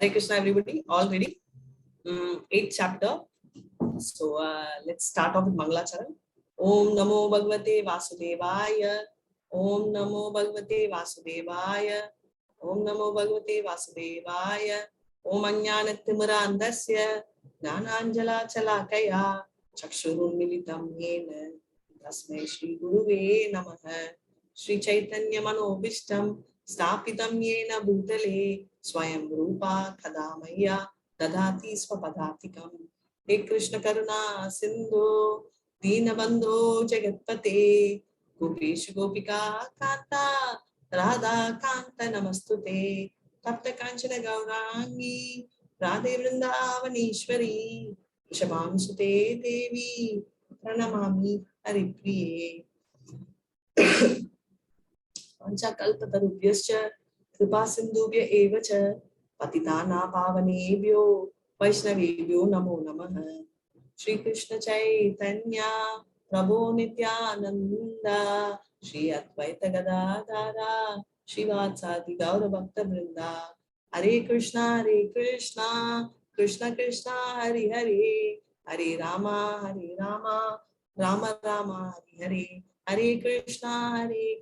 Hare Krishna, everybody. All ready? Eighth chapter. So let's start off with Mangalacharan. Om Namo Bhagavate Vasudevaya. Om Namo Bhagavate Vasudevaya. Om Namo Bhagavate Vasudevaya. Om Ajnanatimira Andasya Jnananjala Chalakaya Chakshurunmilitam Yena Tasmai Shri Guruve Namaha Shri Chaitanya Manobishtam Stapitam Yena Bhutale Swayam Rupa Kadamaya Dadati Swapadatikam He Krishna Karuna Sindhu Dinabandho Jagatpate Gopesh Gopika Kanta Radha Kanta Namastute Tapta Kanchana Gaurangi Radhe Vrindavanishwari Shabam Sute Devi Pranamami Haripriye Pancha Kalpatarubhyascha Kripa Sindhubhya Evacha Patitana Pavanebhyo Vaishnavebhyo Namo Namaha Shri Krishna Chaitanya Prabhu Nityananda Shri Advaita Gadadhara Shri Vatsadi Gaura Bhakta Vrinda Hare Krishna Krishna Krishna Hare Hare Hare Rama Rama Rama Hare Hare Hare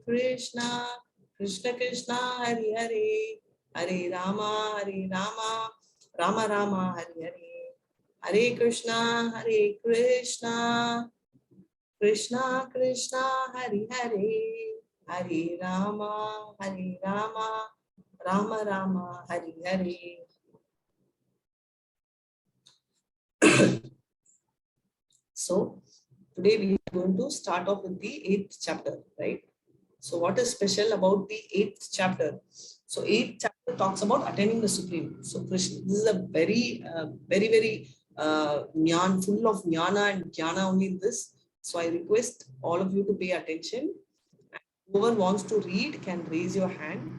Krishna Krishna Krishna Hare Hare Hare Rama Rama Rama Hare Hare Hare Krishna Krishna Krishna Hare Hare Hare Rama Rama Rama Hare Hare. So today we are going to start off with the 8th chapter, right? So what is special about the 8th chapter? So 8th chapter talks about attaining the Supreme. So Krishna, this is a very jnana, full of jnana and jnana only in this. So I request all of you to pay attention. Whoever wants to read can raise your hand.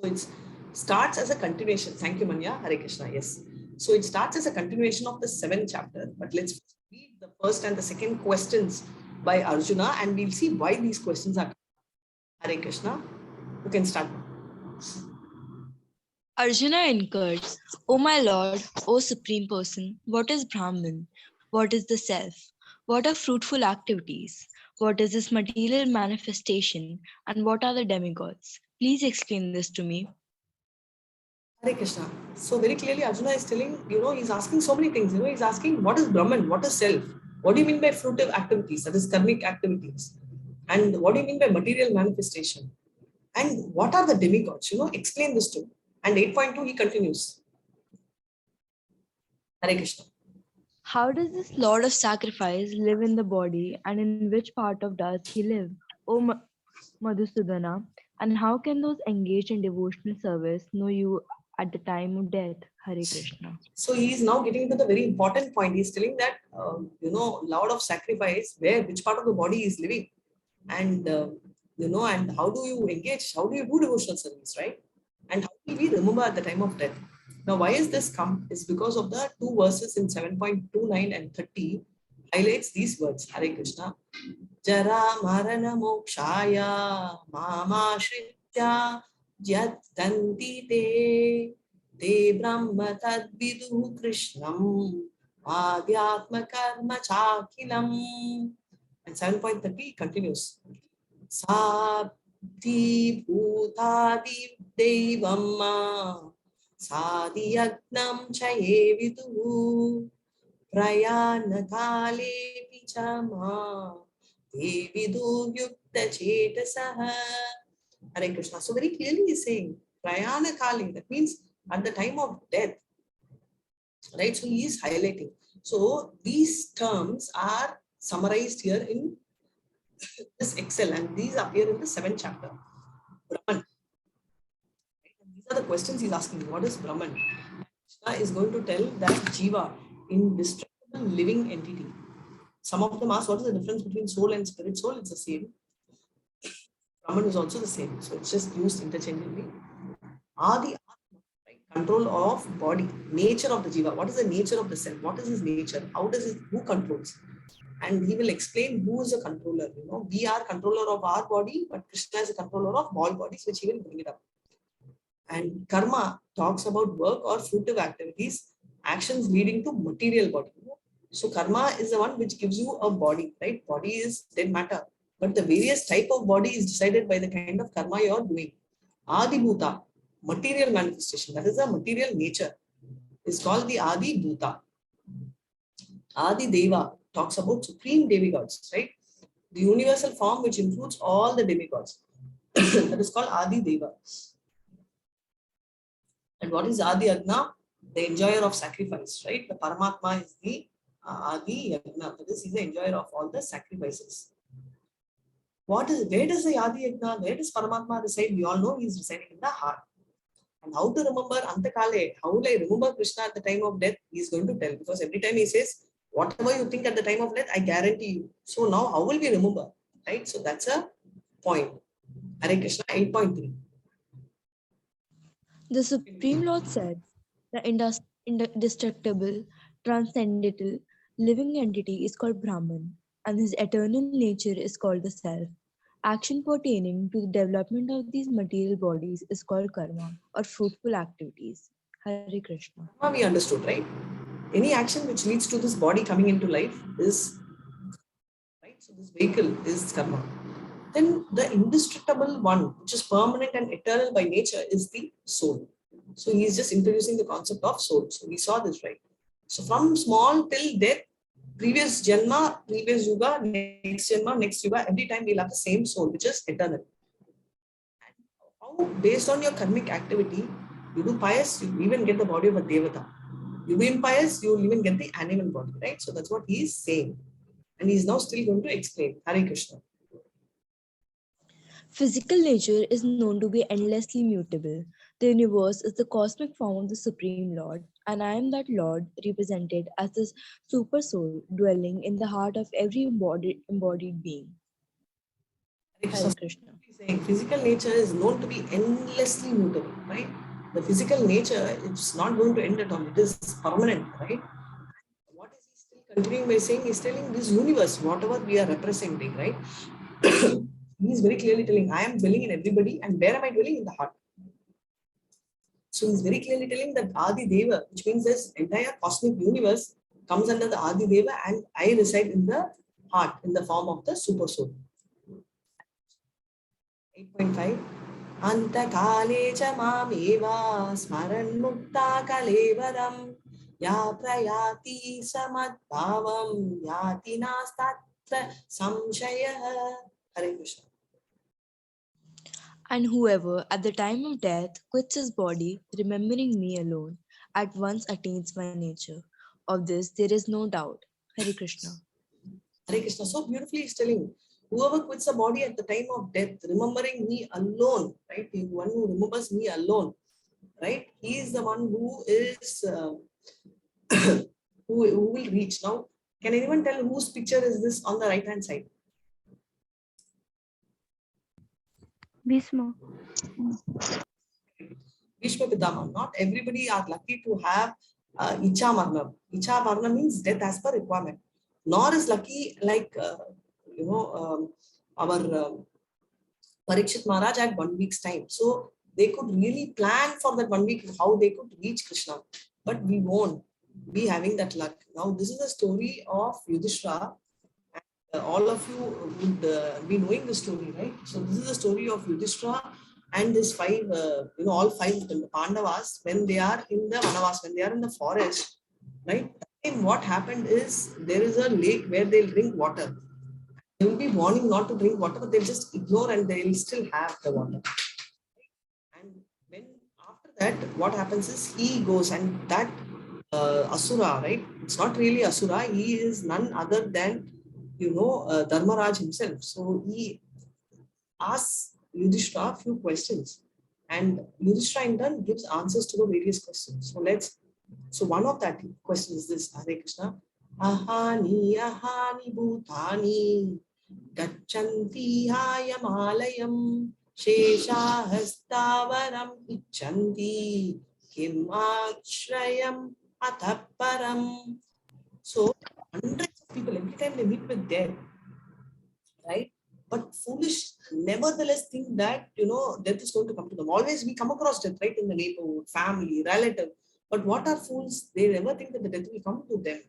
It starts as a continuation. Thank you, Manya. Hare Krishna. Yes. So it starts as a continuation of the 7th chapter. But let's read the first and the second questions by Arjuna, and we'll see why these questions are. Hare Krishna. You can start. Arjuna inquired, O my Lord, O Supreme Person, what is Brahman? What is the self? What are fruitful activities? What is this material manifestation? And what are the demigods? Please explain this to me. Hare Krishna. So very clearly Arjuna is telling, he's asking so many things. He's asking, what is Brahman? What is self? What do you mean by fruitive activities? That is karmic activities. And what do you mean by material manifestation? And what are the demigods? Explain this to me. And 8.2, he continues. Hare Krishna. How does this Lord of Sacrifice live in the body, and in which part of does he live, O Madhusudana? And how can those engaged in devotional service know you at the time of death? Hare Krishna. So he is now getting to the very important point. He's telling that, Lord of Sacrifice, which part of the body is living, and and how do you engage? How do you do devotional service, right? And how will we remember at the time of death? Now, why is this come? Is because of the two verses in 7.29 and 30 highlights these words. Hare Krishna. Jara marana mokshaya mama shritya jyattanti te brahma tadvidu krishnam adhyatma karma chakilam. And 7.30 continues. Sadhi bhutadi devamma Sadi Agnam Chaye Vidu Prayana Kale Pichama Devidu Yukta Chetasaha. Hare Krishna. So very clearly he is saying Prayana Kale, that means at the time of death. Right? So he is highlighting. So these terms are summarized here in this Excel, and these appear in the 7th chapter. Brahman. These are the questions he's asking. What is Brahman? Krishna is going to tell that Jiva, indestructible living entity. Some of them ask, what is the difference between soul and spirit? Soul, it's the same. Brahman is also the same. So it's just used interchangeably. Adi, right? Control of body, nature of the Jiva. What is the nature of the self? What is his nature? Who controls? And he will explain who is a controller. We are controller of our body, but Krishna is a controller of all bodies, which he will bring it up. And karma talks about work or fruitive activities, actions leading to material body. So karma is the one which gives you a body, right? Body is dead matter. But the various type of body is decided by the kind of karma you are doing. Adi Bhuta, material manifestation, that is the material nature, is called the Adi Bhuta. Adi Deva talks about supreme demigods, right? The universal form which includes all the demigods. That is called Adi Deva. And what is Adi Yagna? The enjoyer of sacrifice, right? The Paramatma is the Adi Yagna. That is, he's the enjoyer of all the sacrifices. Where does the Adi Yagna, where does Paramatma reside? We all know he is residing in the heart. And how to remember Antakale, how will I remember Krishna at the time of death? He is going to tell, because every time he says, whatever you think at the time of death, I guarantee you. So now how will we remember? Right? So that's a point. Hare Krishna 8.3. The Supreme Lord said, the indestructible, transcendental, living entity is called Brahman, and his eternal nature is called the Self. Action pertaining to the development of these material bodies is called karma, or fruitful activities. Hare Krishna. Now we understood, right? Any action which leads to this body coming into life is, right? So this vehicle is karma. Then the indestructible one, which is permanent and eternal by nature, is the soul. So he is just introducing the concept of soul. So we saw this, right? So from small till death, previous janma, previous yuga, next janma, next yuga, every time we'll have the same soul, which is eternal. How, based on your karmic activity, you do pious, you even get the body of a devata. You do impious, you will even get the animal body, right? So that's what he is saying. And he is now still going to explain. Hare Krishna. Physical nature is known to be endlessly mutable. The universe is the cosmic form of the Supreme Lord, and I am that Lord represented as the super soul dwelling in the heart of every embodied being. Hare Krishna. Saying physical nature is known to be endlessly mutable, right? The physical nature is not going to end at all. It is permanent, right? What is he still continuing by saying? He's telling this universe, whatever we are representing, right? He is very clearly telling, I am dwelling in everybody, and where am I dwelling? In the heart. So he's very clearly telling that Adi Deva, which means this entire cosmic universe comes under the Adi Deva, and I reside in the heart in the form of the super soul. 8.5. Antakale cha mameva smaran mukta kalevaram ya prayati samadbhavam yati nastatra samshayah. Hare Krishna. And whoever at the time of death quits his body, remembering me alone, at once attains my nature. Of this there is no doubt. Hare Krishna. Hare Krishna. So beautifully he's telling, whoever quits the body at the time of death, remembering me alone, right? The one who remembers me alone, right? He is the one who is who will reach. Now, can anyone tell whose picture is this on the right hand side? Bhishma. Bhishma Pitama. Not everybody are lucky to have Icha Marna. Icha Marna means death as per requirement. Nor is lucky like, our Parikshit Maharaj at 1 week's time. So they could really plan for that 1 week, how they could reach Krishna. But we won't be having that luck. Now, this is the story of Yudhishthira. All of you would be knowing the story, right? So this is the story of Yudhishthira and this five, all five of them, the Pandavas, when they are in the Vanavas, when they are in the forest, right? And what happened is there is a lake where they'll drink water. They will be warning not to drink water, but they'll just ignore and they'll still have the water. And when after that, what happens is he goes and that Asura, right? It's not really Asura. He is none other than, Dharmaraj himself. So he asks Yudhishthira a few questions, and Yudhishthira in turn gives answers to the various questions. So one of that question is this: Hare Krishna. Ahani bhutani gachanti hayamalayam sheshahastavaram ichanti kimashrayam athaparam. So hundreds of people every time they meet with death, right? but foolish nevertheless think that, death is going to come to them. Always we come across death, right, in the neighborhood, family, relative. But what are fools? They never think that the death will come to them.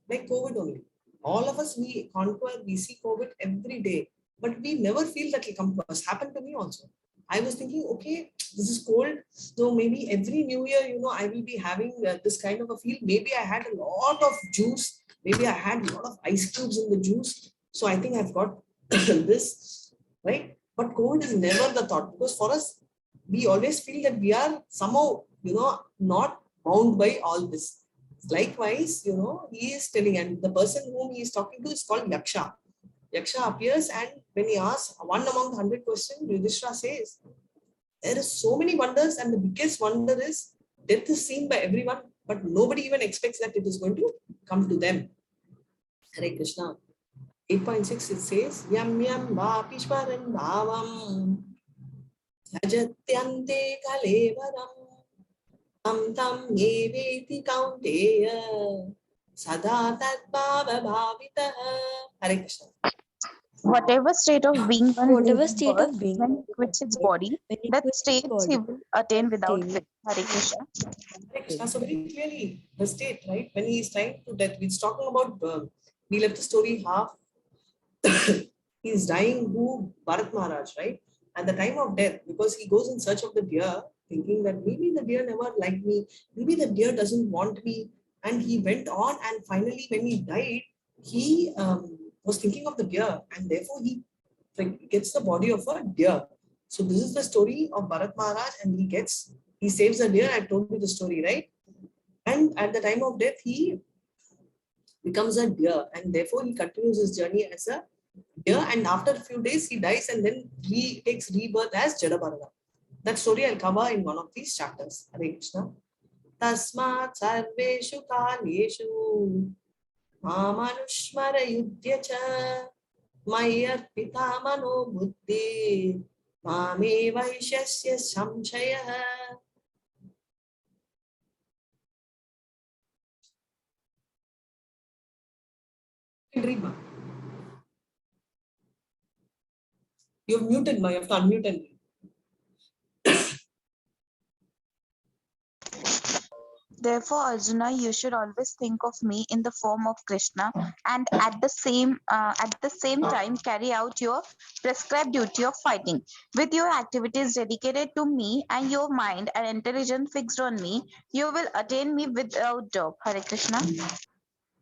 Like COVID only. All of us, we conquer, we see COVID every day, but we never feel that will come to us. Happened to me also. I was thinking, okay, this is cold. So maybe every new year, I will be having this kind of a feel. Maybe I had a lot of juice. Maybe I had a lot of ice cubes in the juice. So I think I've got this, right? But COVID is never the thought, because for us, we always feel that we are somehow, not bound by all this. Likewise, he is telling, and the person whom he is talking to is called Yaksha. Yaksha appears, and when he asks one among the 100 questions, Yudhishthira says, there is so many wonders, and the biggest wonder is death is seen by everyone, but nobody even expects that it is going to come to them. Hare Krishna. 8.6 it says, Yam Yam Vapishwaran Bhavam Ajatyante Kalevaram Tam Tam Yeveti Kaunteya Sada Tadbhava Bhavitaha. Hare Krishna. Whatever state of being one Whatever lives in state birth, of being when he quits his body, when he that quits state body, he will attain without fail. Hare Krishna. Hare Krishna. So very clearly, the state, right, when he is trying to death, he's talking about, we left the story half. He is dying, who? Bharat Maharaj, right? At the time of death, because he goes in search of the deer, thinking that maybe the deer never liked me, maybe the deer doesn't want me. And he went on, and finally, when he died, he was thinking of the deer, and therefore he gets the body of a deer. So this is the story of Bharat Maharaj, and he saves a deer. I told you the story, right? And at the time of death, he becomes a deer, and therefore he continues his journey as a deer. And after a few days, he dies, and then he takes rebirth as Jadabharata. That story I'll cover in one of these chapters. Hare Krishna. Tasmat sarveshu kaleshu mamanushmara yudhyacha mayarpita mano buddhi mame vaishyasya samshaya. Read, ma. You've muted, ma. You have to unmute and read. Therefore, Arjuna, you should always think of me in the form of Krishna, and at the same time carry out your prescribed duty of fighting. With your activities dedicated to me and your mind and intelligence fixed on me, you will attain me without doubt. Hare Krishna.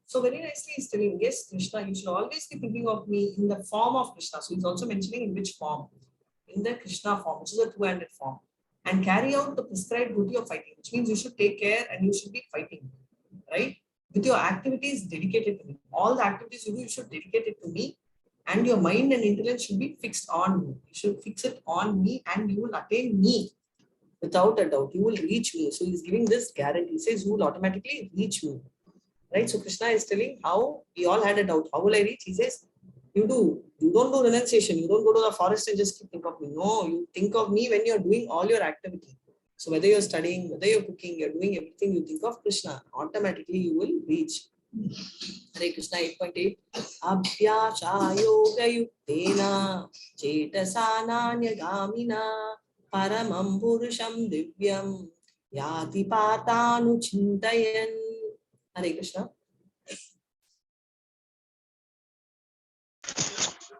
So very nicely he's telling, yes, Krishna, you should always be thinking of me in the form of Krishna. So he's also mentioning in which form? In the Krishna form, which is a two-handed form. And carry out the prescribed duty of fighting, which means you should take care and you should be fighting, right? With your activities dedicated to me. All the activities you do, you should dedicate it to me, and your mind and intellect should be fixed on me. You should fix it on me, and you will attain me without a doubt. You will reach me. So he's giving this guarantee. He says you will automatically reach me. Right? So Krishna is telling how we all had a doubt. How will I reach? He says, you don't do renunciation. You don't go to the forest and just think of me. No, you think of me when you're doing all your activity. So whether you're studying, whether you're cooking, you're doing everything, you think of Krishna. Automatically you will reach. Hare Krishna 8.8. Abhyasha yoga yuktena chetasana gamina paramam purusham divyam yati patanu chintayan. Hare Krishna.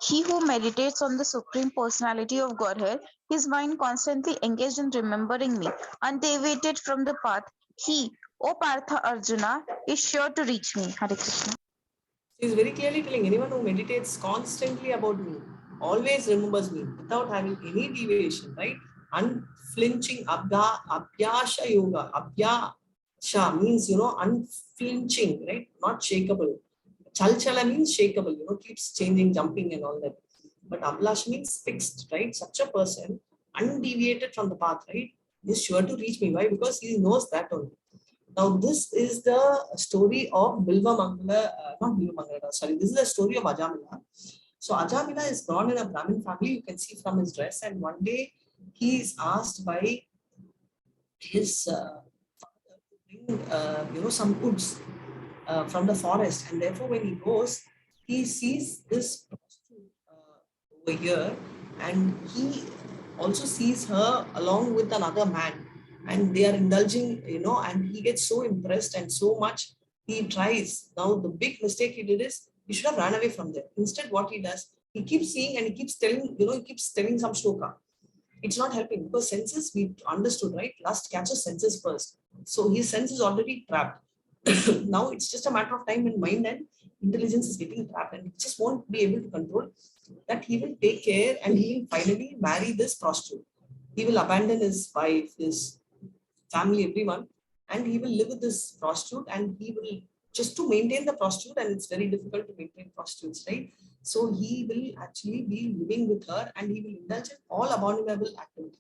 He who meditates on the Supreme Personality of Godhead, his mind constantly engaged in remembering me, undeviated from the path, he, O Partha Arjuna, is sure to reach me. Hare Krishna. He is very clearly telling anyone who meditates constantly about me, always remembers me without having any deviation, right? Unflinching abhyasha yoga. Abhyasha means, unflinching, right? Not shakeable. Chalchala means shakeable, keeps changing, jumping and all that. But abhyasha means fixed, right? Such a person, undeviated from the path, right, is sure to reach me. Why? Because he knows that only. Now, this is the story of Bilva Mangala, not Bilva Mangala, sorry, this is the story of Ajamila. So, Ajamila is born in a Brahmin family, you can see from his dress, and one day he is asked by his father to bring, some goods from the forest, and therefore, when he goes, he sees this prostitute over here, and he also sees her along with another man, and they are indulging, and he gets so impressed and so much he tries. Now, the big mistake he did is he should have run away from there. Instead, what he does, he keeps seeing and he keeps telling, he keeps telling some shloka. It's not helping because senses, we understood, right? Lust catches senses first. So his sense is already trapped. Now it's just a matter of time when mind and intelligence is getting trapped and he just won't be able to control that. He will take care and he will finally marry this prostitute. He will abandon his wife, his family, everyone, and he will live with this prostitute, and he will just to maintain the prostitute, and it's very difficult to maintain prostitutes, right? So he will actually be living with her and he will indulge in all abominable activity.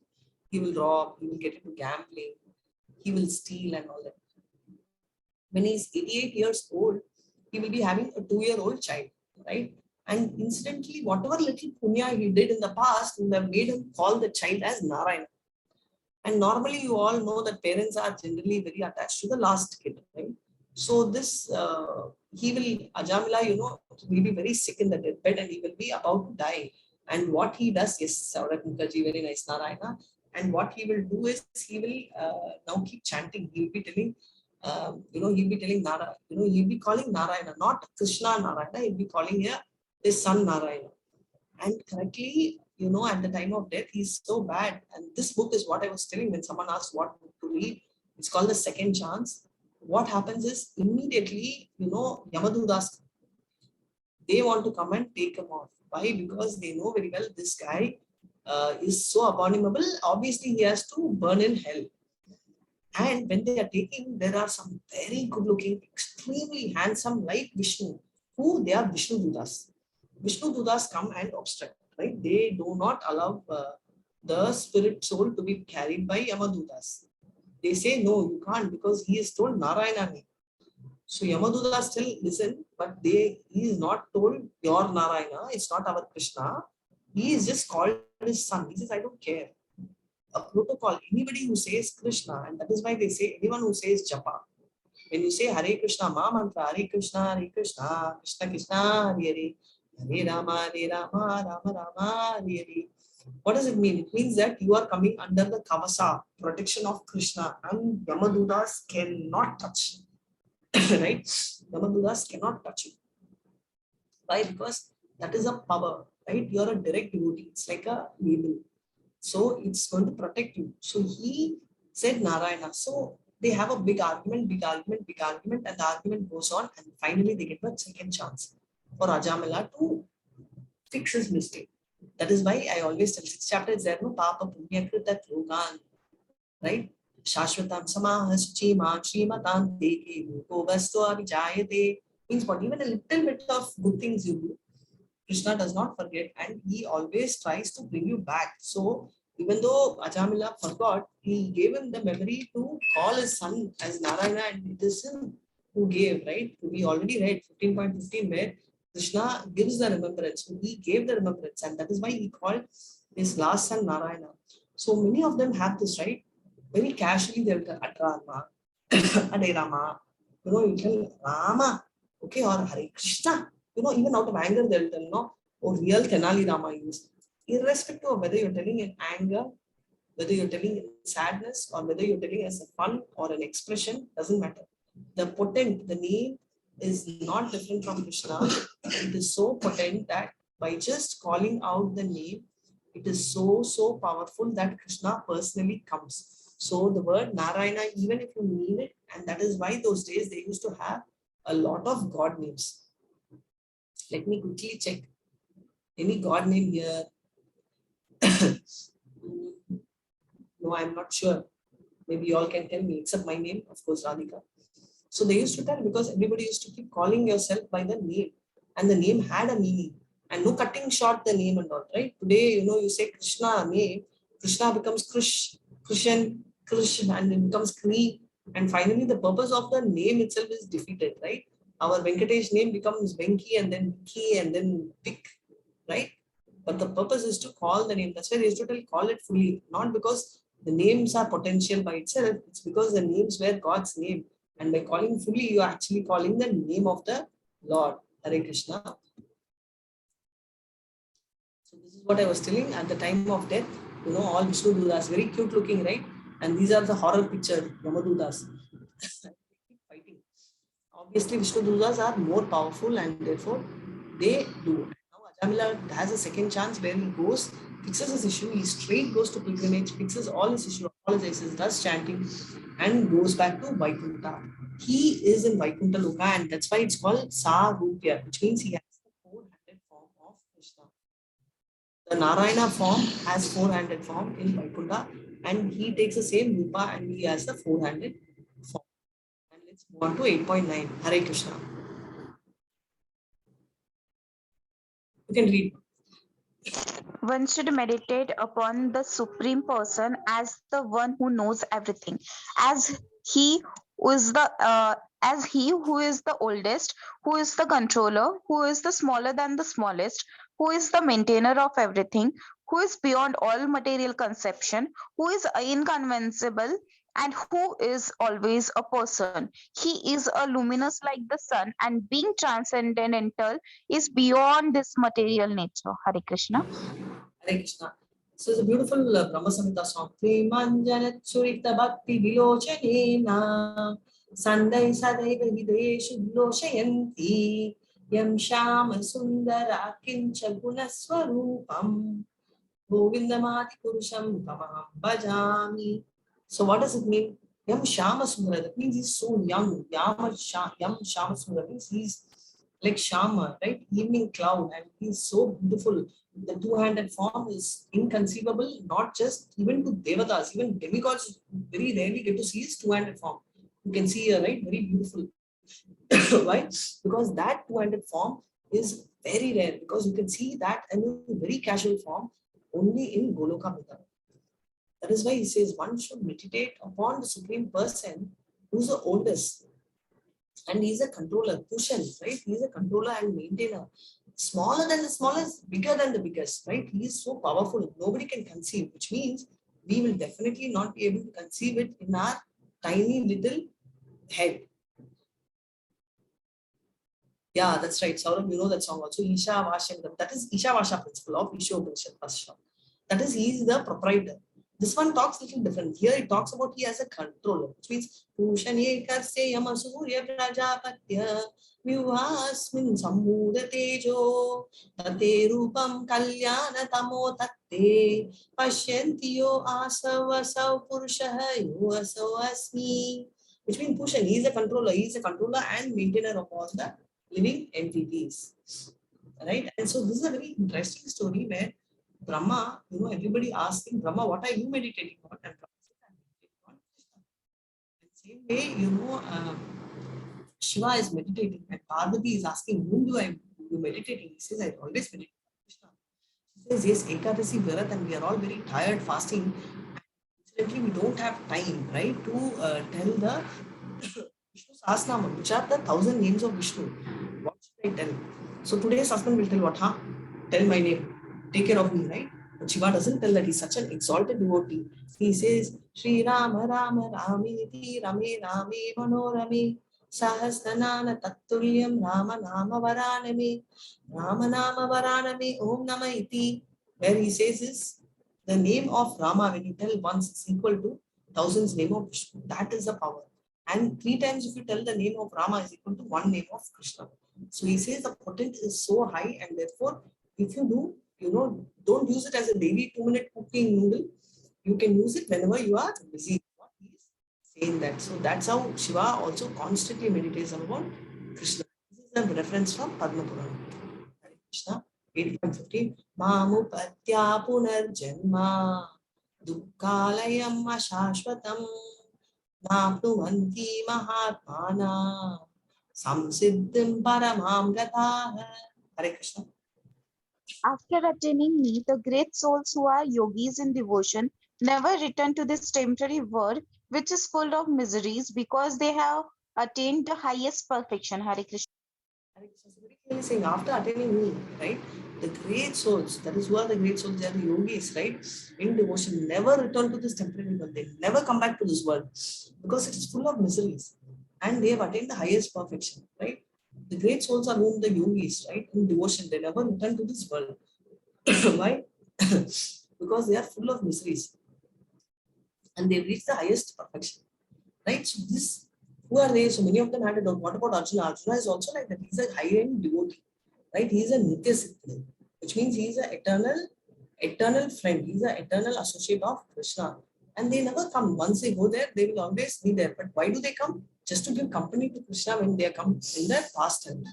He will rob, he will get into gambling, he will steal and all that. When he's 88 years old, he will be having a 2-year-old child, right? And incidentally, whatever little punya he did in the past would have made him call the child as Narayana. And normally, you all know that parents are generally very attached to the last kid, right? So this, he will, Ajamila, will be very sick in the deathbed and he will be about to die. And what he does, yes, Saurat Mukherjee, very nice, Narayana. And what he will do is he will now keep chanting. He will be telling, he'll be telling Nara, he'll be calling Narayana, not Krishna Narayana, he'll be calling his son Narayana. And correctly, at the time of death, he's so bad. And this book is what I was telling when someone asked what book to read. It's called The Second Chance. What happens is immediately, Yamadudas, they want to come and take him off. Why? Because they know very well this guy is so abominable. Obviously, he has to burn in hell. And when they are taking, there are some very good looking, extremely handsome like Vishnu, who they are Vishnu Dudas. Vishnu Dudas come and obstruct, right? They do not allow the spirit soul to be carried by Yamadudas. They say, no, you can't, because he is told Narayana name. So Yamadudas still listen, but he is not told your Narayana, it's not our Krishna. He is just called his son. He says, I don't care. A protocol, anybody who says Krishna, and that is why they say anyone who says Japa. When you say Hare Krishna, Ma Mantra, Hare Krishna, Krishna Krishna, Hare Hare, Hare Rama, Rama Rama, Hare Hare. What does it mean? It means that you are coming under the Kavasa, protection of Krishna, and Yamadudas cannot touch. Right? Yamadudas cannot touch you. Why? Because that is a power, right? You are a direct devotee. It's like a label. So it's going to protect you. So he said Narayana. So they have a big argument, and the argument goes on, and finally they get the second chance for Ajamila to fix his mistake. That is why I always tell 6th chapter is there, no Papa Punya Kritat Logan, right? Shashvatam Samaha Suchima Shrimatan Deke Muko Vasto Abhijayate means what? Even a little bit of good things you do, Krishna does not forget, and he always tries to bring you back. So even though Ajamila forgot, he gave him the memory to call his son as Narayana, and it is him who gave, right? We already read 15.15 where Krishna gives the remembrance. So he gave the remembrance, and that is why he called his last son Narayana. So many of them have this, right? Very casually they will tell Adrama, Ade Rama, you tell Rama, okay, or Hare Krishna. Even out of anger, they'll tell, no, oh, real Tenali Rama is. Irrespective of whether you're telling in anger, whether you're telling in sadness, or whether you're telling as a fun or an expression, doesn't matter. The potent, the name is not different from Krishna. It is so potent that by just calling out the name, it is so powerful that Krishna personally comes. So the word Narayana, even if you mean it, and that is why those days they used to have a lot of God names. Let me quickly check. Any God name here? No, I'm not sure. Maybe you all can tell me, except my name, of course, Radhika. So they used to tell, because everybody used to keep calling yourself by the name, and the name had a meaning, and no cutting short the name and all, right? Today, you say Krishna name, Krishna becomes Krishan, and it becomes Kri, and finally the purpose of the name itself is defeated, right? Our Venkatesh name becomes Venki, and then Ki, and then Pik, right? But the purpose is to call the name. That's why they used to call it fully, not because the names are potential by itself, it's because the names were God's name. And by calling fully, you are actually calling the name of the Lord. Hare Krishna. So this is what I was telling at the time of death. You know, all Vishnu Dudas, very cute looking, right? And these are the horror picture Yamadutas. Fighting. Obviously, Vishnu Dudas are more powerful and therefore they do. Now Ajamila has a second chance where he goes, fixes his issue, he straight goes to pilgrimage, fixes all his issue, apologizes, does chanting, and goes back to Vaikuntha. He is in Vaikuntha Loka, and that's why it's called Sarupya, which means he has the four-handed form of Krishna. The Narayana form has four-handed form in Vaikuntha, and he takes the same rupa and he has the four-handed form. And let's move on to 8.9. Hare Krishna. You can read. One should meditate upon the Supreme Person as the one who knows everything, as he as he who is the oldest, who is the controller, who is the smaller than the smallest, who is the maintainer of everything, who is beyond all material conception, who is inconceivable, and who is always a person. He is a luminous like the sun, and being transcendental is beyond this material nature. Hare Krishna. Hare Krishna. So it's a beautiful Brahma Samhita song. Premanjana Churita Bhakti Vilochanena Sandai Sadaiva Videshu Viloshayanti Yam Shama Sundara Kincha Gunaswarupam Govindamati Purusham Tamaham Bhajami. So what does it mean? Yam Shama Sundara. That means he's so young. Yam Shama Sundara means he's like Shama, right? Evening cloud, and he's so beautiful. The two-handed form is inconceivable, not just even to Devatas, even demigods very rarely get to see his two-handed form. You can see here, right? Very beautiful. Why? Because that two-handed form is very rare, because you can see that in a very casual form only in Goloka Mita. That is why he says one should meditate upon the Supreme Person who's the oldest. And he's a controller, Kushan, right? He's a controller and maintainer. Smaller than the smallest, bigger than the biggest, right? He is so powerful, nobody can conceive, which means we will definitely not be able to conceive it in our tiny little head. Yeah, that's right. Saurabh, you know that song also, Isha Vashyam. That is Isha Vasha principle of Isha Upanishad Vasha. That is, he is the proprietor. This one talks a little different. Here it talks about he as a controller, which means Pushanye Karse Yamasurya Prajapatya Vyuhasmin Sammuda Tejo Tate Rupam Kalyana Tamo Tate Pashyantiyo Asava Sav Purushaha Yuvaso Asmi. Which means Pushan, he is a controller. He is a controller and maintainer of all the living entities. Right? And so this is a very interesting story where Brahma, you know, everybody asking Brahma, what are you meditating on? And Brahma says, I'm meditating on Krishna. And same way, you know, Shiva is meditating and Parvati is asking, whom do I do meditating? He says, I always meditate on Krishna. She says, yes, Ekadasi Virat, and we are all very tired fasting. Incidentally, we don't have time, right, to tell the Vishnu Sahasranama, which are the 1,000 names of Vishnu. What should I tell? So today's husband will tell what? Huh? Tell my name. Take care of me, right? But Shiva doesn't tell that. He's such an exalted devotee. He says, Shri Rama Rama Ramiti Rame Rame Manorame Sahasranana Tattulyam Rama Nama Varaname Rama Nama Varaname Om Nama Iti. Where he says is the name of Rama, when you tell once, is equal to thousands name of Vishnu. That is the power. And 3 times if you tell the name of Rama is equal to 1 name of Krishna. So he says the potency is so high, and therefore if you do, you know, don't use it as a daily 2-minute cooking noodle. You can use it whenever you are busy. What he is saying that. So that's how Shiva also constantly meditates upon Krishna. This is a reference from Padma Purana. Hare Krishna. 8.15 Mamupatya Punarjanma Dukkalayam Ashashvatam Napnuvanti Mahatmana Samsiddhim Paramam Gataha. Hare Krishna. After attaining me, the great souls who are yogis in devotion never return to this temporary world, which is full of miseries, because they have attained the highest perfection. Hare Krishna. Hare Krishna. So very clearly saying, after attaining me, right, the great souls, that is who are the great souls, they are the yogis, right, in devotion, never return to this temporary world. They never come back to this world because it is full of miseries, and they have attained the highest perfection, right? The great souls are whom the yogis, right, in devotion, they never return to this world. Why? Because they are full of miseries and they've reached the highest perfection. Right? So this, who are they? So many of them had a doubt. What about Arjuna? Arjuna is also like that. He's a high-end devotee, right? He's a Nitya Siddhi, which means he's an eternal friend. He's an eternal associate of Krishna. And they never come. Once they go there, they will always be there. But why do they come? Just to give company to Krishna when they come in their pastime.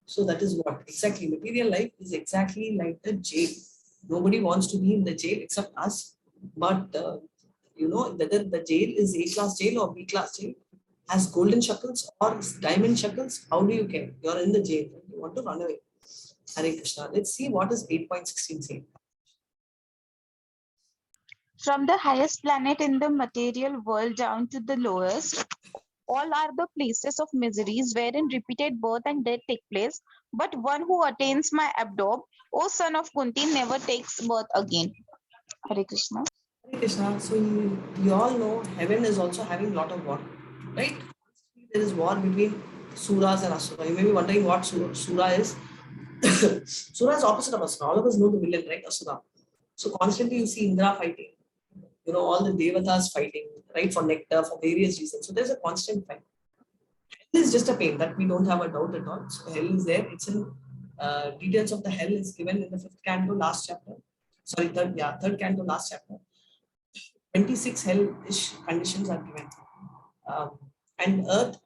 So that is what exactly material life is exactly like the jail. Nobody wants to be in the jail except us. But whether the jail is A class jail or B class jail, has golden shackles or diamond shackles, how do you care? You're in the jail. You want to run away. Hare Krishna. Let's see what is 8.16 saying. From the highest planet in the material world down to the lowest, all are the places of miseries wherein repeated birth and death take place. But one who attains my abdob, O son of Kunti, never takes birth again. Hare Krishna. Hare Krishna. So you all know heaven is also having a lot of war, right? There is war between Suras and Asura. You may be wondering what Sura is. Sura is opposite of Asura. All of us know the villain, right? Asura. So constantly you see Indra fighting, all the devatas fighting, right, for nectar, for various reasons. So there's a constant fight. Hell is just a pain that we don't have a doubt at all. So hell is there. It's in details of the hell is given in the 5th canto, last chapter. Sorry, third canto, last chapter. 26 hellish conditions are given. And earth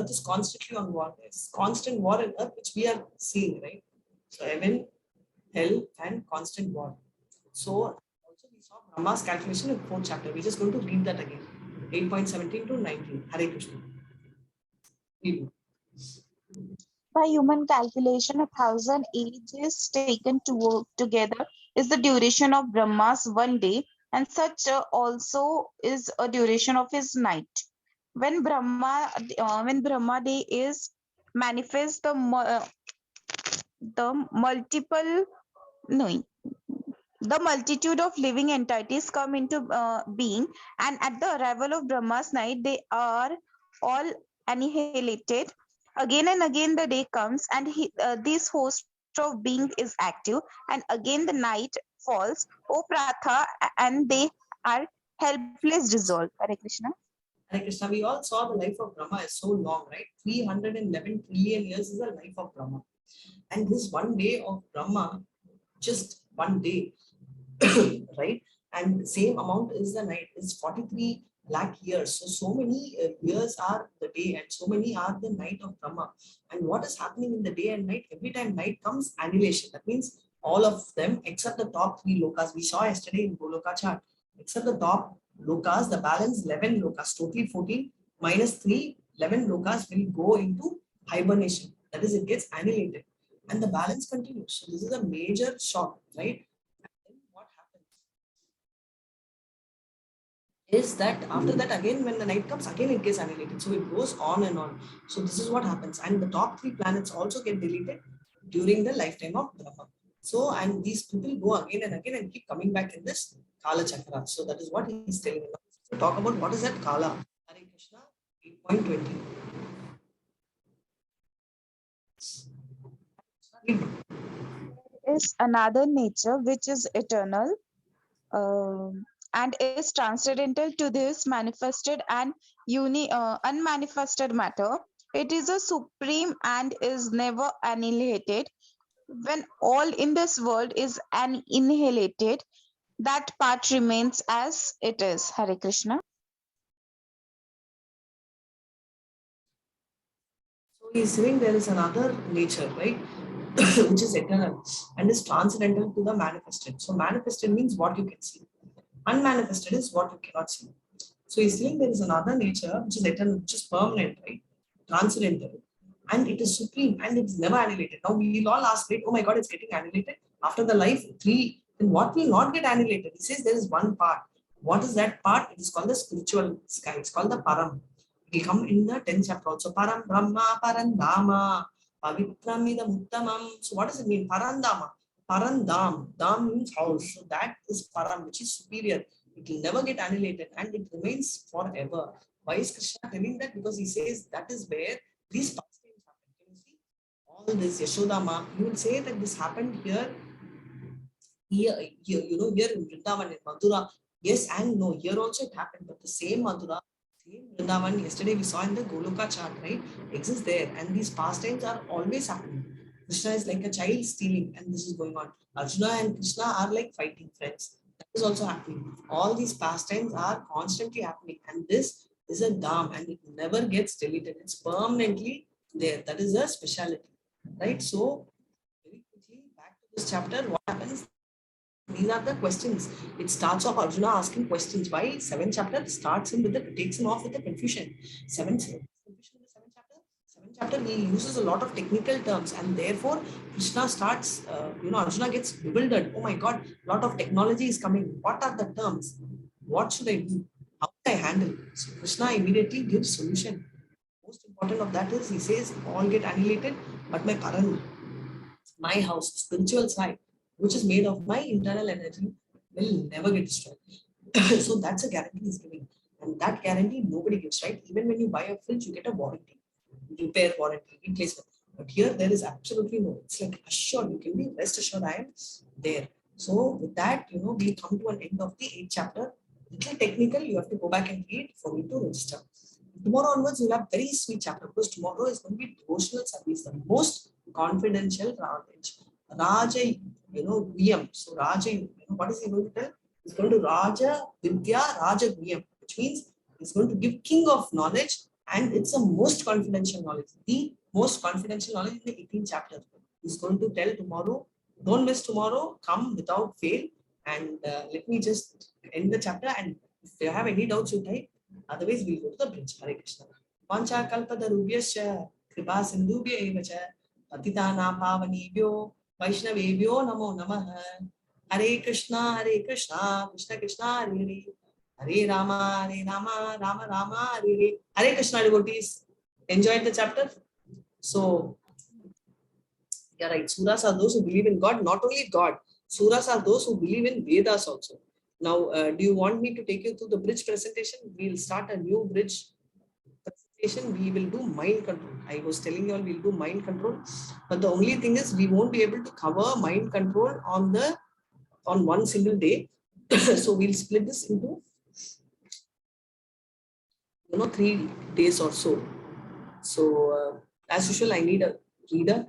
is constantly on war. There's constant war in earth, which we are seeing, right? So heaven, hell, and constant war. So also we saw Brahma's calculation in 4th chapter. We're just going to read that again. 8.17 to 19. Hare Krishna. By human calculation, 1,000 ages taken to work together is the duration of Brahma's one day, and such also is a duration of his night. When Brahma day is manifest, the multiple no the multitude of living entities come into being, and at the arrival of Brahma's night, they are all annihilated. Again and again, the day comes, and this host of being is active, and again the night falls, O Pratha, and they are helpless dissolved. Hare Krishna. Hare Krishna, we all saw the life of Brahma is so long, right? 311 trillion years is the life of Brahma. And this one day of Brahma, just one day, right? And same amount is the night, is 43 lakh years. So many years are the day and so many are the night of Brahma. And what is happening in the day and night? Every time night comes, annihilation. That means all of them except the top 3 lokas. We saw yesterday in Goloka chart. Except the top lokas, the balance 11 lokas, totally 14 minus 3, 11 lokas will go into hibernation. That is, it gets annihilated. And the balance continues. So this is a major shock, right? What happens is that after that, again, when the night comes, again it gets annihilated. So it goes on and on. So this is what happens. And the top 3 planets also get deleted during the lifetime of Brahma. So, and these people go again and again and keep coming back in this Kala Chakra. So that is what he is telling us. So talk about what is that Kala. Hare Krishna 8.20. Is another nature which is eternal, and is transcendental to this manifested and unmanifested matter. It is a supreme and is never annihilated. When all in this world is annihilated, that part remains as it is. Hare Krishna. So he's saying there is another nature, right? Which is eternal and is transcendental to the manifested. So manifested means what you can see. Unmanifested is what you cannot see. So he's saying there is another nature which is eternal, which is permanent, right? Transcendental. And it is supreme and it's never annihilated. Now we'll all ask, right? Oh my God, it's getting annihilated. After the life 3, then what will not get annihilated? He says there is one part. What is that part? It is called the spiritual sky. It's called the Param. It will come in the 10th chapter also. Param Brahma, Parandama, Pavitramidam Uttamam. So what does it mean? Parandama. Parandam. Dam means house. So that is Param, which is superior. It will never get annihilated and it remains forever. Why is Krishna telling that? Because he says that is where these pastimes happen. Can you see all this Yashodama? You will say that this happened here here, here in Vrindavan, in Mathura, yes and no, here also it happened, but the same Mathura, same Vrindavan, yesterday we saw in the Goloka chart, right, exists there, and these pastimes are always happening. Krishna is like a child stealing, and this is going on. Arjuna and Krishna are like fighting friends. That is also happening. All these pastimes are constantly happening, and this is a dham, and it never gets deleted. It's permanently there. That is a speciality, right? So, very quickly back to this chapter. What happens? These are the questions. It starts off Arjuna asking questions. Why? Seventh chapter starts him with the takes him off with the confusion. Seventh confusion in the seventh chapter. Seventh chapter he uses a lot of technical terms, and therefore Krishna starts. Arjuna gets bewildered. Oh my God! A lot of technology is coming. What are the terms? What should I do? How should I handle? So Krishna immediately gives solution. Most important of that is he says all get annihilated, but my paran, my house, spiritual side, which is made of my internal energy, will never get destroyed. So that's a guarantee he's giving. And that guarantee nobody gives, right? Even when you buy a fridge, you get a warranty, repair warranty, replacement. But here there is absolutely no. It's like assured, you can be rest assured I am there. So with that, we come to an end of the 8th chapter. Little technical, you have to go back and read for me to register. Tomorrow onwards, you'll have very sweet chapter because tomorrow is going to be devotional service, the most confidential knowledge. Raja, Vyam. So Raja, what is he going to tell? He's going to Raja Vidya Raja Vyam, which means he's going to give king of knowledge, and it's a most confidential knowledge. The most confidential knowledge in the 18th chapter. He's going to tell tomorrow. Don't miss tomorrow. Come without fail. And let me just end the chapter. And if you have any doubts, you type. Otherwise, we'll go to the bridge. Hare Krishna. Pancha kalpatarubhyascha kripa sindhubhya eva cha patitana pavanebhyo vaishnavebhyo namo namah. Hare Krishna, Krishna Krishna, Hare Hare. Hare Rama, Rama Rama, Hare Hare. Hare Krishna devotees. Enjoyed the chapter? So, yeah, right. Suras are those who believe in God, not only God. Suras are those who believe in Vedas also. Now, do you want me to take you through the bridge presentation? We'll start a new bridge presentation. We will do mind control. I was telling you all we'll do mind control, but the only thing is we won't be able to cover mind control on one single day. So we'll split this into 3 days or so. So as usual, I need a reader.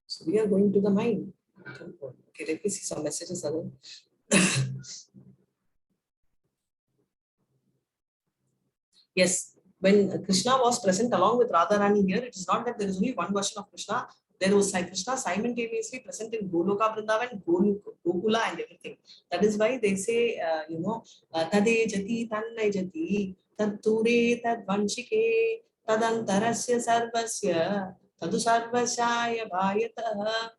So we are going to the mind. Okay, let me see some messages. Yes, when Krishna was present along with Radharani here, it is not that there is only one version of Krishna. There was Krishna simultaneously present in Goloka Vrindavan, Gokula, and everything. That is why they say, Tade Jati, Tannai Jati, Tatture, Tadvanshike, Tadantarasya Sarvasya, Tadu Sarvasaya Bhayataha.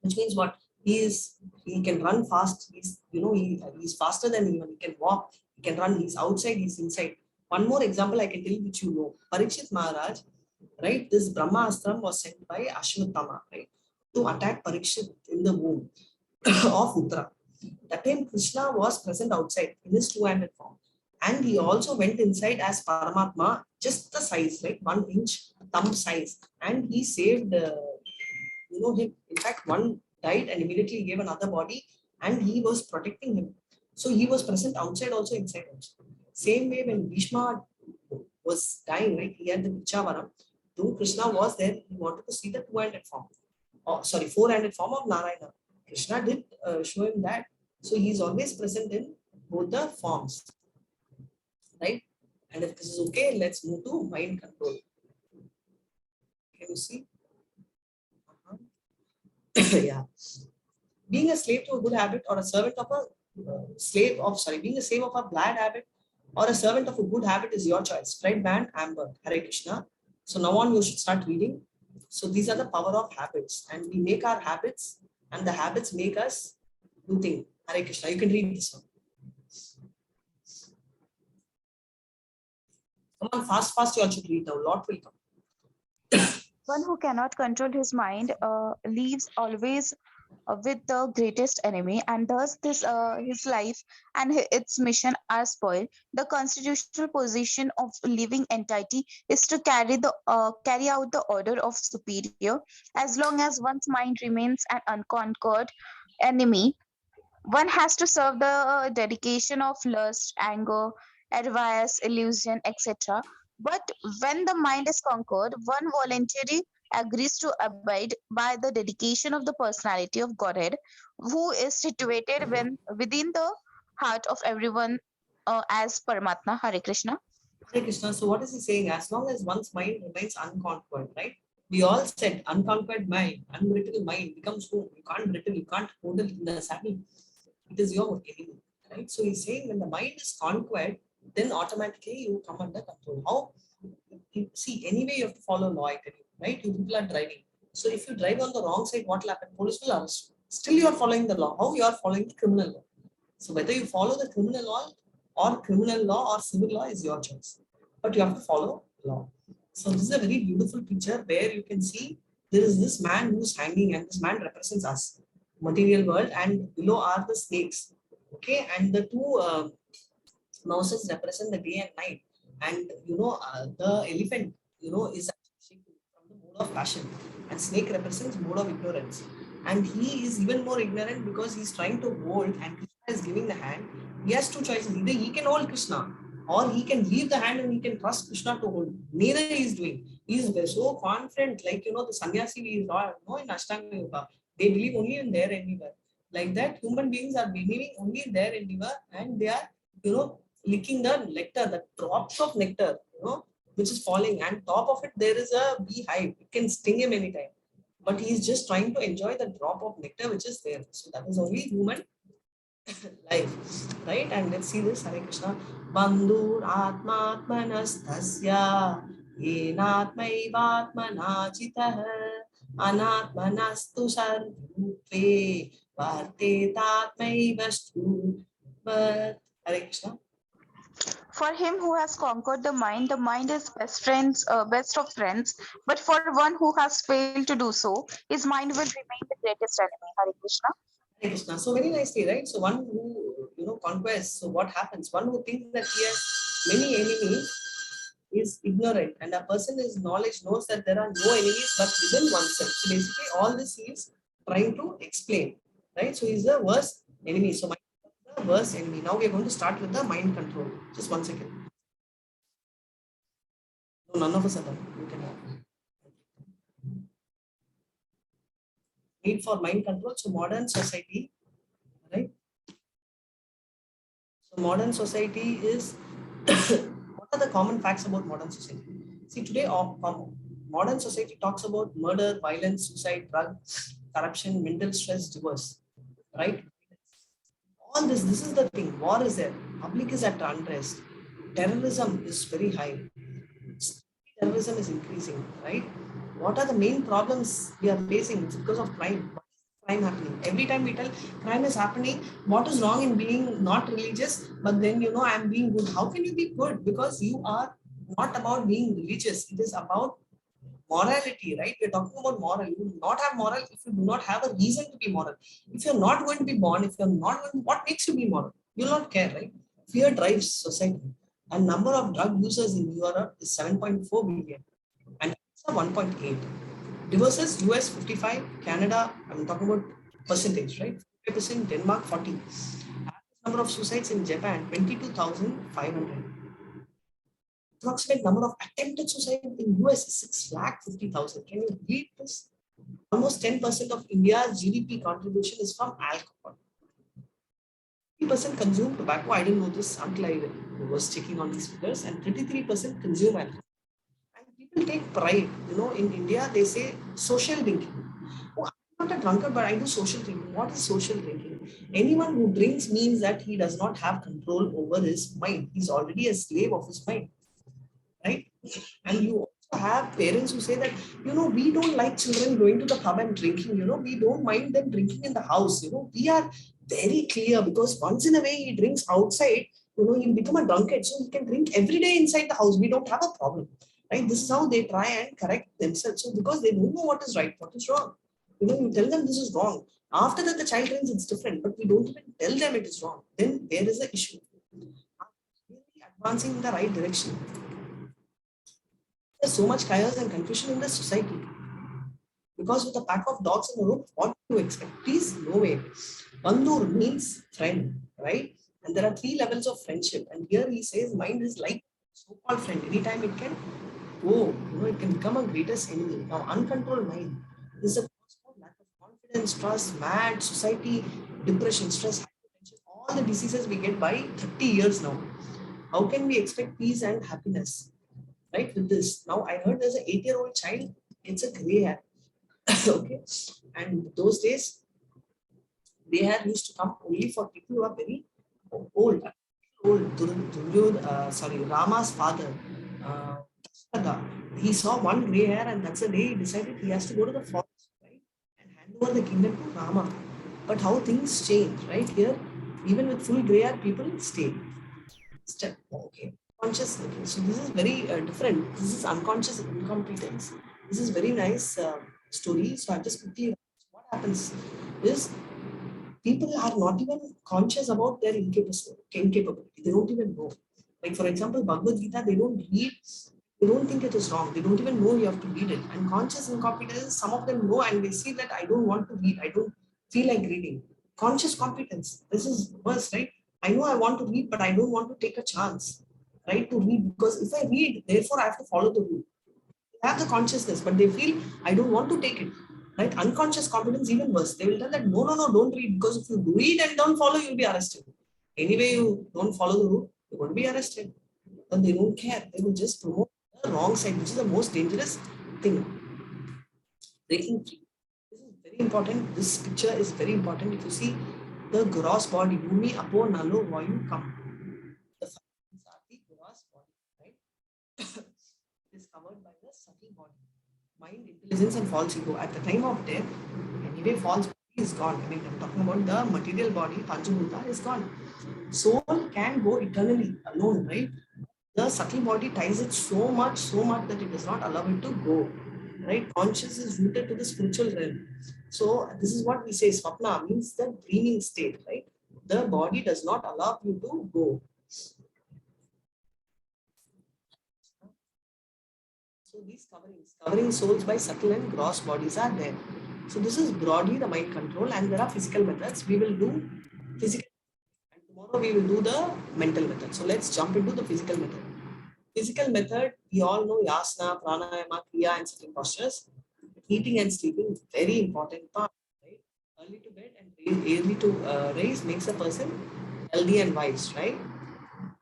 Which means what? He can run fast. He's faster than anyone. He can walk, he can run, he's outside, he's inside. One more example I can tell you, which you know. Parikshit Maharaj, right? This Brahmastram was sent by Ashwatthama, right? To attack Parikshit in the womb of Uttara. That time Krishna was present outside in his two-handed form. And he also went inside as Paramatma, just the size, like 1 inch thumb size. And he saved him. In fact, one died and immediately gave another body, and he was protecting him. So he was present outside also, inside also. Same way when Bhishma was dying, right? He had the Vichavaram. Though Krishna was there, he wanted to see the two-handed form. Four-handed form of Narayana. Krishna did show him that. So he is always present in both the forms. Right? And if this is okay, let's move to mind control. Can you see? Yeah. Being a slave to a good habit or a servant of being a slave of a bad habit or a servant of a good habit is your choice. Right, band, Amber, Hare Krishna. So now on, you should start reading. So these are the power of habits, and we make our habits, and the habits make us do things. Hare Krishna. You can read this one. Come on, fast, you all should read now. Lot will come. One who cannot control his mind lives always with the greatest enemy, and thus this his life and its mission are spoiled. The constitutional position of living entity is to carry out the order of superior. As long as one's mind remains an unconquered enemy, one has to serve the dedication of lust, anger, avarice, illusion, etc. But when the mind is conquered, one voluntarily agrees to abide by the dedication of the personality of Godhead, who is situated within the heart of everyone as Paramatma. Hare Krishna. Hare Krishna. So what is he saying? As long as one's mind remains unconquered, right? We all said unconquered mind, unbrittle mind becomes who? You can't brittle, you can't hold it in the saddle. It is your enemy, right? So he's saying when the mind is conquered, then automatically you come under control. How? See, anyway, you have to follow law, I tell you, right? You people are driving. So if you drive on the wrong side, what will happen? Police will arrest you. Still, you are following the law. How? You are following the criminal law. So whether you follow the criminal law or civil law is your choice. But you have to follow law. So this is a very beautiful picture where you can see there is this man who's hanging, and this man represents us, material world, and below are the snakes. Okay, and the two mouses represent the day and night. And the elephant, is actually from the mode of passion, and snake represents mode of ignorance. And he is even more ignorant because he's trying to hold, and Krishna is giving the hand. He has two choices: either he can hold Krishna, or he can leave the hand and he can trust Krishna to hold. Neither he is doing. He is so confident, like the sannyasi we know in Ashtanga Yoga. They believe only in their endeavor. Like that, human beings are believing only in their endeavor, and they are, licking the nectar, the drops of nectar, which is falling, and top of it there is a beehive. It can sting him anytime. But he is just trying to enjoy the drop of nectar which is there. So that is only human life, right? And let's see this. Hare Krishna. Bandhur atmatmanastasya yenatmaivatmana chitah anatmanastu sarvutve vartetatmaivastu. But Hare Krishna. For him who has conquered the mind is best of friends. But for one who has failed to do so, his mind will remain the greatest enemy. Hare Krishna. Hare Krishna. So very nicely, right? So one who conquers. So what happens? One who thinks that he has many enemies is ignorant, and a person is knowledge knows that there are no enemies but within oneself. So basically, all this he is trying to explain, right? So he's the worst enemy. So mind is the worst enemy. Now we are going to start with the mind control. Just 1 second. No, none of us are done. You can have. Need for mind control. So modern society, right? So modern society is what are the common facts about modern society? See, today modern society talks about murder, violence, suicide, drugs, corruption, mental stress, divorce, right? All this is the thing. War is there. Public is at unrest. Terrorism is very high. Terrorism is increasing, right? What are the main problems we are facing? It's because of crime. What is crime happening? Every time we tell crime is happening, what is wrong in being not religious, but then I'm being good. How can you be good? Because you are not about being religious. It is about morality, right? We're talking about moral. You will not have moral if you do not have a reason to be moral. If you're not going to be born, if you're not going to, what makes you be moral? You'll not care, right? Fear drives society. And number of drug users in Europe is 7.4 billion and 1.8. Divorces, US 55, Canada, I'm talking about percentage, right? 50%, Denmark 40. Average number of suicides in Japan, 22,500. Approximate number of attempted suicide in US is 650,000. Can you read this? Almost 10% of India's GDP contribution is from alcohol. 50% consume tobacco. I didn't know this until I was checking on these figures. And 33% consume alcohol. And people take pride. In India, they say social drinking. Oh, I'm not a drunkard, but I do social drinking. What is social drinking? Anyone who drinks means that he does not have control over his mind. He's already a slave of his mind. Right? And you also have parents who say that, we don't like children going to the pub and drinking, we don't mind them drinking in the house. We are very clear because once in a way he drinks outside, he'll become a drunkard. So he can drink every day inside the house. We don't have a problem. Right? This is how they try and correct themselves. So because they don't know what is right, what is wrong. You tell them this is wrong. After that, the child learns it's different, but we don't even tell them it is wrong. Then there is an issue. Are we really advancing in the right direction? There's so much chaos and confusion in the society. Because with a pack of dogs in the room, what do you expect? Please, no way. Bandhur means friend, right? And there are 3 levels of friendship. And here he says mind is like so-called friend. Anytime it can go, it can become a greatest enemy. Now, uncontrolled mind is a lack of confidence, trust, mad, society, depression, stress, hypertension, all the diseases we get by 30 years now. How can we expect peace and happiness, right? With this. Now, I heard there's an 8-year-old child, it's a gray hair. Okay. And those days, they had used to come only for people who are very old. Rama's father, he saw one gray hair, and that's the day he decided he has to go to the forest, right, and hand over the kingdom to Rama. But how things change, right? Here, even with full gray hair, people stay. Step, okay. Conscious. Okay. So this is very different. This is unconscious incompetence. This is very nice story. So I just quickly, what happens is people are not even conscious about their incapability. They don't even know. Like, for example, Bhagavad Gita, they don't read, they don't think it is wrong. They don't even know you have to read it. And conscious incompetence, some of them know and they see that I don't want to read. I don't feel like reading. Conscious competence. This is worse, right? I know I want to read, but I don't want to take a chance, right, to read, because if I read, therefore I have to follow the rule. They have the consciousness, but they feel I don't want to take it. Right? Unconscious competence even worse. They will tell that no, don't read, because if you read and don't follow, you'll be arrested. Anyway, you don't follow the rule, you won't be arrested. But they don't care. They will just promote the wrong side, which is the most dangerous thing. Breaking free. This is very important. This picture is very important. If you see the gross body, Bhumi, Apo, Nalo, Vayu, Kam. The functions are the gross body, right? It is covered by the subtle body. Mind, intelligence, and false ego. At the time of death, anyway, false body is gone. I mean, I'm talking about the material body, Panchabhuta, is gone. Soul can go eternally alone, right? The subtle body ties it so much that it does not allow it to go, right? Conscious is rooted to the spiritual realm. So this is what we say, Swapna means the dreaming state, right? The body does not allow you to go. So these covering souls by subtle and gross bodies are there. So this is broadly the mind control, and there are physical methods. We will do physical, and tomorrow we will do the mental method. So let's jump into the physical method. Physical method, we all know yasana, pranayama, kriya, and sitting postures. Eating and sleeping, very important part, right? Early to bed and early to raise makes a person healthy and wise, right?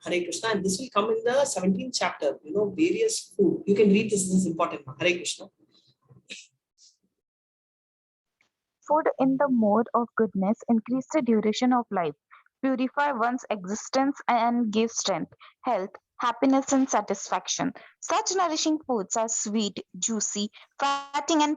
Hare Krishna, and this will come in the 17th chapter, various food. You can read this is important. Hare Krishna. Food in the mode of goodness increase the duration of life, purify one's existence and give strength, health, happiness and satisfaction. Such nourishing foods are sweet, juicy, fatting and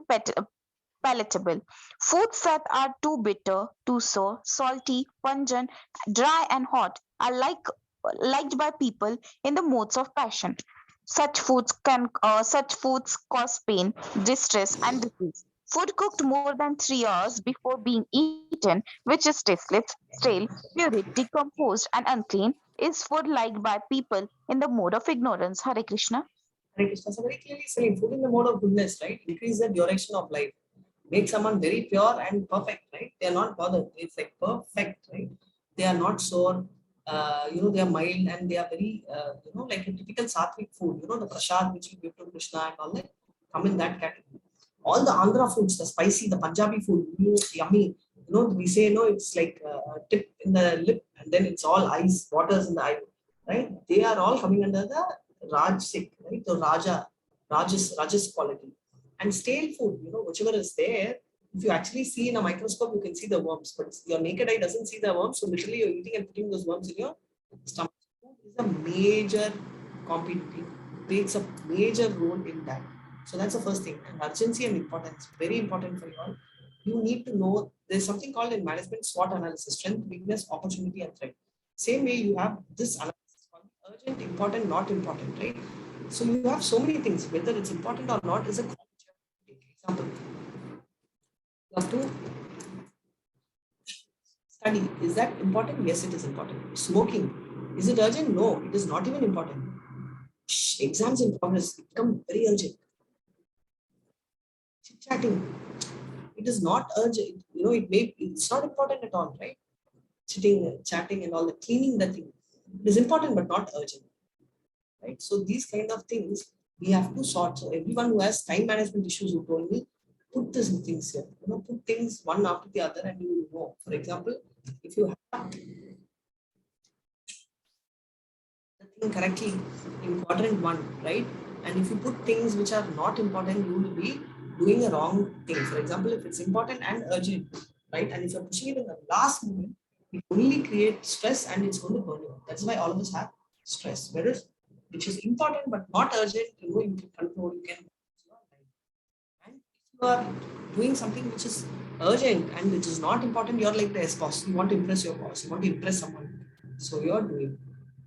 palatable. Foods that are too bitter, too sour, salty, pungent, dry and hot are liked by people in the modes of passion. Such foods cause pain, distress, and disease. Food cooked more than 3 hours before being eaten, which is tasteless, stale, purid, decomposed, and unclean, is food liked by people in the mode of ignorance. Hare Krishna. Hare Krishna. So very clearly saying food in the mode of goodness, right? Increase the duration of life. Make someone very pure and perfect, right? They are not bothered. It's like perfect, right? They are not sore. They are mild and they are very, like a typical sattvic food. The prasad which you give to Krishna and all that come in that category. All the Andhra foods, the spicy, the Punjabi food, yummy. We say no, it's like a tip in the lip and then it's all ice, waters in the eye, right? They are all coming under the Rajsik, right? The Rajas quality. And stale food, whichever is there, if you actually see in a microscope, you can see the worms, but your naked eye doesn't see the worms. So literally you're eating and putting those worms in your stomach. Food is a major competing, plays a major role in that. So that's the first thing. And urgency and importance, very important for you all. You need to know there's something called in management SWOT analysis, strength, weakness, opportunity, and threat. Same way you have this analysis called urgent, important, not important, right? So you have so many things, whether it's important or not is a call which you have to take. Example, you have to study, is that important? Yes, it is important. Smoking, is it urgent? No, it is not even important. Exams in progress become very urgent. Chit-chatting, it is not urgent. It's not important at all, right? Sitting, chatting and all the cleaning the thing. It is important but not urgent, right? So these kind of things we have to sort. So everyone who has time management issues who told me, put these things here. Put things one after the other and you will know. For example, if you have the thing correctly in quadrant 1, right? And if you put things which are not important, you will be doing a wrong thing. For example, if it's important and urgent, right? And if you're pushing it in the last moment, it only creates stress and it's going to burn you. That's why all of us have stress. Whereas which is important but not urgent, you can control, you can. And if you are doing something which is urgent and which is not important, you're like the S-boss. You want to impress your boss, you want to impress someone. So you're doing.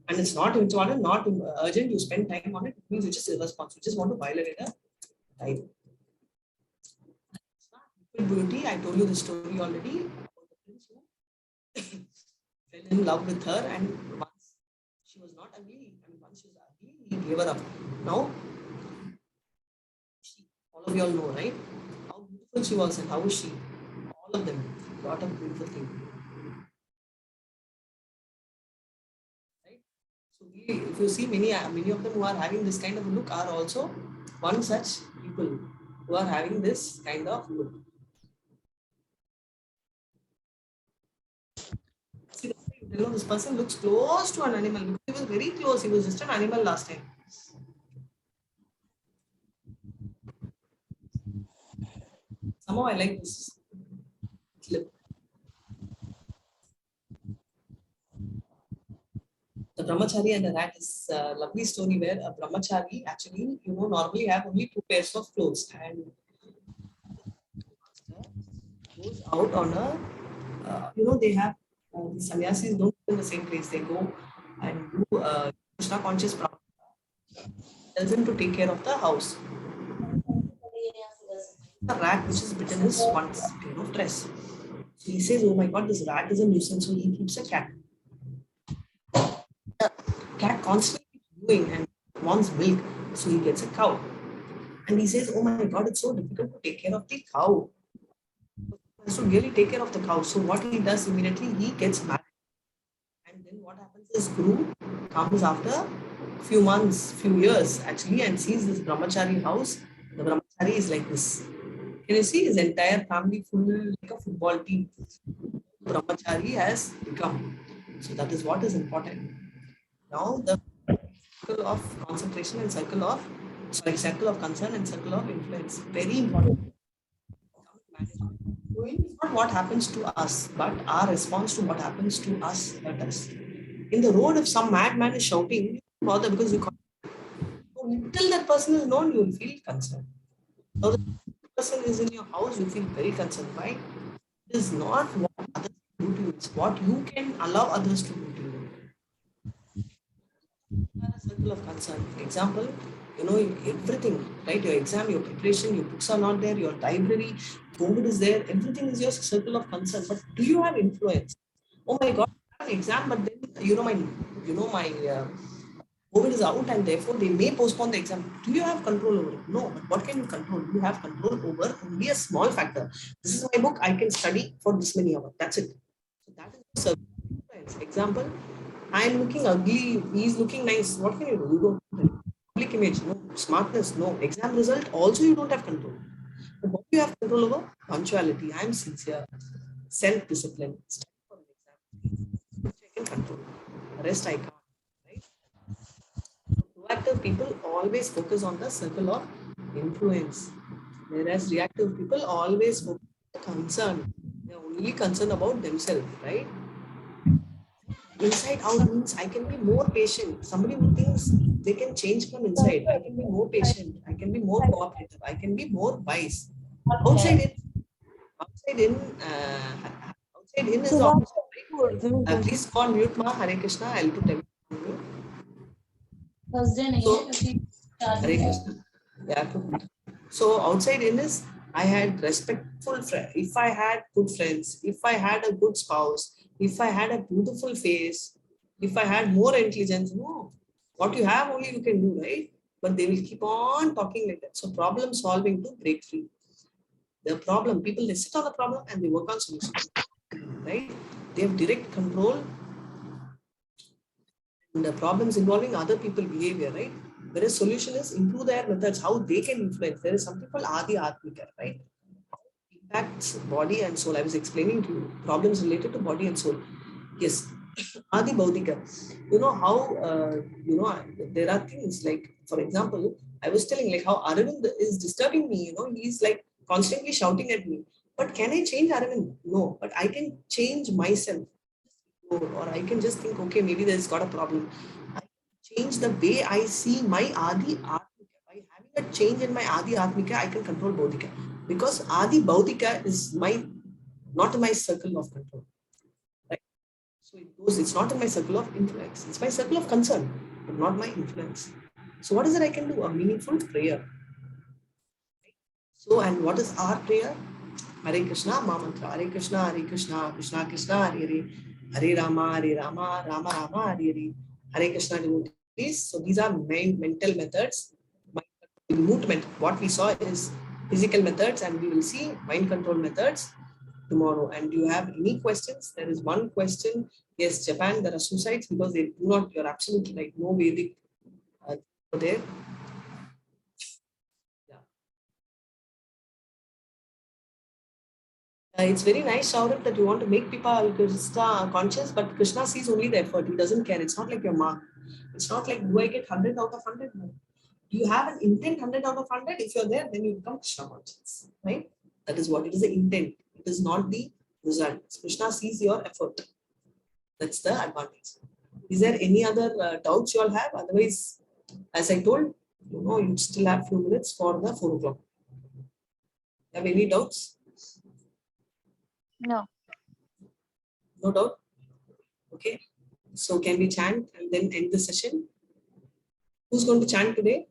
And it's not important, not urgent, you spend time on it, it means you're just irresponsible. You just want to violate the time. Beauty, I told you the story already about the prince who fell in love with her, and once she was not ugly, and once she was ugly, he gave her up. Now, all of you all know, right? How beautiful she was and how is she? All of them got a beautiful thing. Right? So if you see many of them who are having this kind of look are also one such people who are having this kind of look. See, this person looks close to an animal. He was very close. He was just an animal last time. Somehow I like this clip. The brahmachari and the rat is a lovely story where a brahmachari actually, normally have only 2 pairs of clothes and goes out on a, they have the sannyasis don't go in the same place. They go and do Krishna conscious practice. Tells him to take care of the house. The rat which is bitten is one pair of dress. So he says, oh my god, this rat is a nuisance. So he keeps a cat. The cat constantly doing and wants milk. So he gets a cow. And he says, oh my god, it's so difficult to take care of the cow. So really take care of the cow. So what he does immediately, he gets married. And then what happens is Guru comes after few months, few years actually, and sees this brahmachari house. The brahmachari is like this. Can you see his entire family full like a football team? Brahmachari has become. So that is what is important. Now the circle of concentration and circle of concern and circle of influence. Very important. So it's not what happens to us, but our response to what happens to us hurt us. In the road, if some madman is shouting, you bother because you can't. So until that person is known, you will feel concerned. Now the person is in your house, you feel very concerned. Why? It is not what others do to you, it's what you can allow others to do to you. A circle of concern. Example, everything, right? Your exam, your preparation, your books are not there, your library, COVID is there, everything is your circle of concern. But do you have influence? Oh my God, I have an exam, but then my COVID is out and therefore they may postpone the exam. Do you have control over it? No, but what can you control? You have control over only a small factor. This is my book, I can study for this many hours. That's it. So that is the influence. Example, I am looking ugly, he is looking nice. What can you do? You don't. Public image, no. Smartness, no. Exam result, also you don't have control. But what do you have control over? Punctuality. I am sincere. Self-discipline. Study for an exam. Which I can control. The rest I can't. Right? Proactive people always focus on the circle of influence. Whereas reactive people always focus on the concern. They are only concerned about themselves, right? Inside out means I can be more patient. Somebody who thinks they can change from inside. I can be more patient. I can be more cooperative. I can be more wise. Outside in is also right. Please go on mute, Ma. Hare Krishna. I'll put everything on mute. So, Hare Krishna. Yeah. So outside in is I had respectful friends. If I had good friends, if I had a good spouse, if I had a beautiful face, if I had more intelligence, no. What you have only you can do, right? But they will keep on talking like that. So problem solving to break free. The problem, people, they sit on the problem and they work on solutions, right? They have direct control and the problems involving other people behavior, right? Whereas solution is improve their methods, how they can influence. There is something called Adi Atmika, right? Impacts body and soul. I was explaining to you problems related to body and soul. Yes, Adi Bautika. You know how, there are things like, for example, I was telling like how Arvind is disturbing me, he's like constantly shouting at me. But can I change Arvind? No, but I can change myself. Or I can just think, okay, maybe there's got a problem. I change the way I see my Adi Atmika. By having a change in my Adi Atmika, I can control Bodhika. Because Adi Bautika is not my circle of control. Right? So it's not in my circle of influence. It's my circle of concern, but not my influence. So what is it I can do? A meaningful prayer. So, and what is our prayer? Hare Krishna, Mamantra. Hare Krishna, Krishna Krishna, Hare Hare. Hare Rama, Rama Rama, Hare Hare. Hare Krishna devotees. So these are main mental methods. Movement. What we saw is physical methods, and we will see mind control methods tomorrow. And do you have any questions? There is one question. Yes, Japan, there are suicides because they do not, you're absolutely right, no Vedic there. It's very nice, Saurabh, that you want to make people Krishna conscious, but Krishna sees only the effort. He doesn't care. It's not like your mark. It's not like, do I get 100 out of 100? No. Do you have an intent 100 out of 100? If you're there, then you become Krishna conscious, right? That is what it is, the intent. It is not the result. Krishna sees your effort. That's the advantage. Is there any other doubts you all have? Otherwise, as I told, you still have few minutes for the 4 o'clock. Have any doubts? No. No doubt. Okay. So can we chant and then end the session? Who's going to chant today?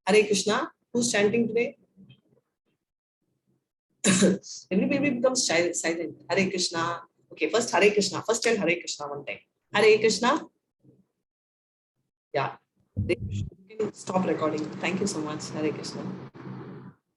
Hare Krishna. Who's chanting today? Everybody becomes silent. Hare Krishna. Okay, first Hare Krishna. First chant Hare Krishna one time. Hare Krishna. Yeah. You can stop recording. Thank you so much. Hare Krishna.